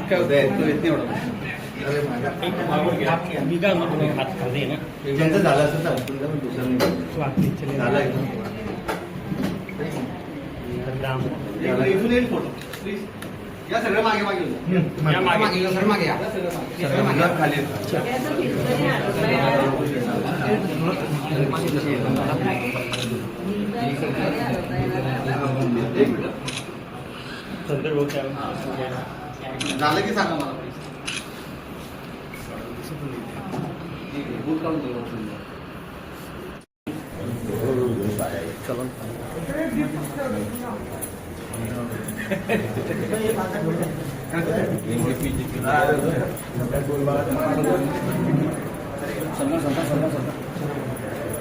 काय होतं तो येत नाही एवढा. मी काय म्हणतो हात खाली ना त्यांचं झालं असं ना तुमचं पण दुसरं झालं इथून येईल फोटो प्लीज. या सगळं मागे मागे या मागे सर मागे या खाली झालं की सांगा मला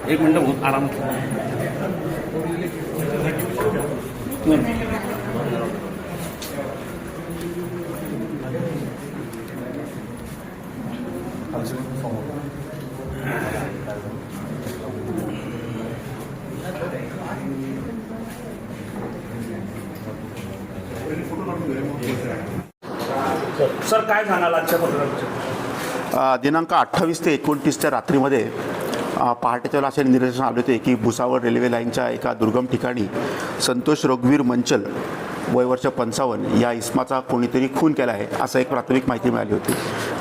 एक मिनट बहुत आराम सर काय सांगाल आजच्या पत्रकारांच्या? दिनांक 28 ते 29च्या रात्रीमध्ये पहाटेच्या वेळेला असे निदर्शन आले होते की भुसावळ रेल्वे लाईनच्या एका दुर्गम ठिकाणी संतोष रघुवीर मंचल वय वर्ष 55 या इसमाचा कोणीतरी खून केला आहे असं एक प्राथमिक माहिती मिळाली होती.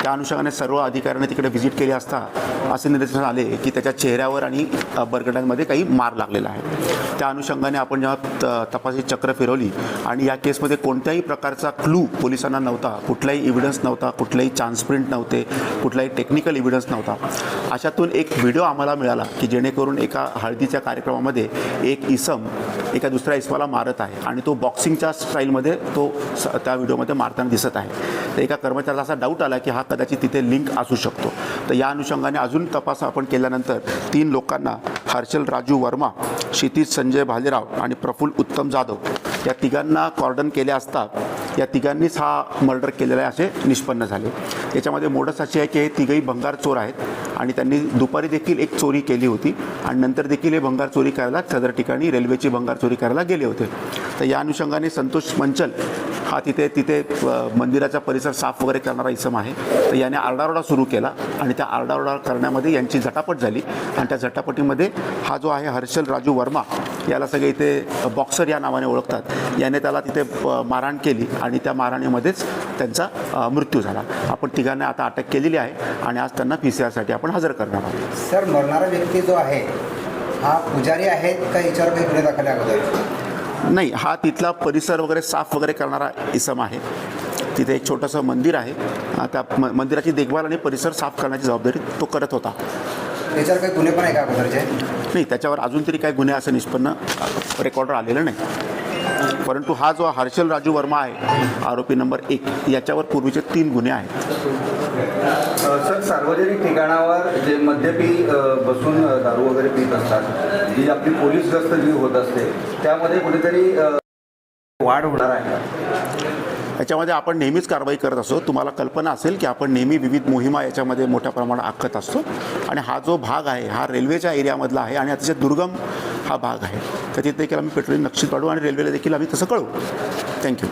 त्या अनुषंगाने सर्व अधिकाऱ्यांनी तिकडे व्हिजिट केली असता असे निदर्शन आले की त्याच्या चेहऱ्यावर आणि बरगड्यांमध्ये काही मार लागलेला आहे. त्या अनुषंगाने आपण जेव्हा तपासी चक्र फिरवली आणि या केसमध्ये कोणत्याही प्रकारचा क्लू पोलिसांना नव्हता, कुठलाही एव्हिडन्स नव्हता, कुठलाही चान्स प्रिंट नव्हते, कुठलाही टेक्निकल एव्हिडन्स नव्हता. अशातून एक व्हिडिओ आम्हाला मिळाला की जेणेकरून एका हळदीच्या कार्यक्रमामध्ये एक इसम एका दुसऱ्या इसमाला मारत आहे आणि तो बॉक्सिंगच्या स्टाईलमध्ये तो त्या व्हिडिओमध्ये मारताना दिसत आहे. तर एका कर्मचाऱ्याला असा डाऊट आला की हा कदाचित तिथे लिंक असू शकतो. तर या अनुषंगाने अजून तपास आपण केल्यानंतर 3 लोकांना हर्षल राजू वर्मा, क्षितिज संजय भालेराव आणि प्रफुल्ल उत्तम जाधव या तिघांना कॉर्डन केले असता या तिघांनीच हा मर्डर केलेला आहे असे निष्पन्न झाले. याच्यामध्ये मोडस अशी आहे की हे तिघही भंगार चोर आहेत आणि त्यांनी दुपारी देखील एक चोरी केली होती आणि नंतर देखील हे भंगार चोरी करायला सदर ठिकाणी रेल्वेची भंगार चोरी करायला गेले होते. तर या अनुषंगाने संतोष मंचल हा तिथे मंदिराचा परिसर साफ वगैरे करणारा इसम आहे. तर याने आरडाओरडा सुरू केला आणि त्या आरडाओरडा करण्यामध्ये यांची झटापट झाली आणि त्या झटापटीमध्ये हा जो आहे हर्षल राजू वर्मा याला सगळे इथे बॉक्सर या नावाने ओळखतात, याने त्याला तिथे मारहाण केली आणि त्या मारहाणीमध्येच त्यांचा मृत्यू झाला. आपण तिघांना आता अटक केलेली आहे आणि आज त्यांना PCR आपण हजर करणार आहोत. सर, मरणारा व्यक्ती जो आहे हा पुजारी आहे का याच्यावर काही गुन्हे दाखल अगोदर? नाही, हा तिथला परिसर वगैरे साफ वगैरे करणारा इसम आहे. तिथे एक छोटंसं मंदिर आहे, त्या मंदिराची देखभाल आणि परिसर साफ करण्याची जबाबदारी तो करत होता. त्याच्यावर काही गुन्हे पण आहे का अगोदरचे? नाही, त्याच्यावर अजून तरी काही गुन्हे असं निष्पन्न रेकॉर्डर आलेलं नाही. परंतु हा जो हर्षल राजू वर्मा आहे आरोपी नंबर 1 याच्यावर पूर्वीचे 3 गुन्हे आहेत. सर, सार्वजनिक ठिकाणावर जे मद्यपी बसून दारू वगैरे पीत असतात, जी आपली पोलीस गस्त जी होत असते त्यामध्ये कुठेतरी वाढ होणार आहे. याच्यामध्ये आपण नेहमीच कारवाई करत असतो. तुम्हाला कल्पना असेल की आपण नेहमी विविध मोहिमा याच्यामध्ये मोठ्या प्रमाणात आखत असतो आणि हा जो भाग आहे हा रेल्वेच्या एरियामधला आहे आणि अतिशय दुर्गम हा भाग आहे. तर तिथे देखील आम्ही पेट्रोलिंग नक्षीत पाडू आणि रेल्वेला देखील आम्ही तसं कळवू. थँक्यू.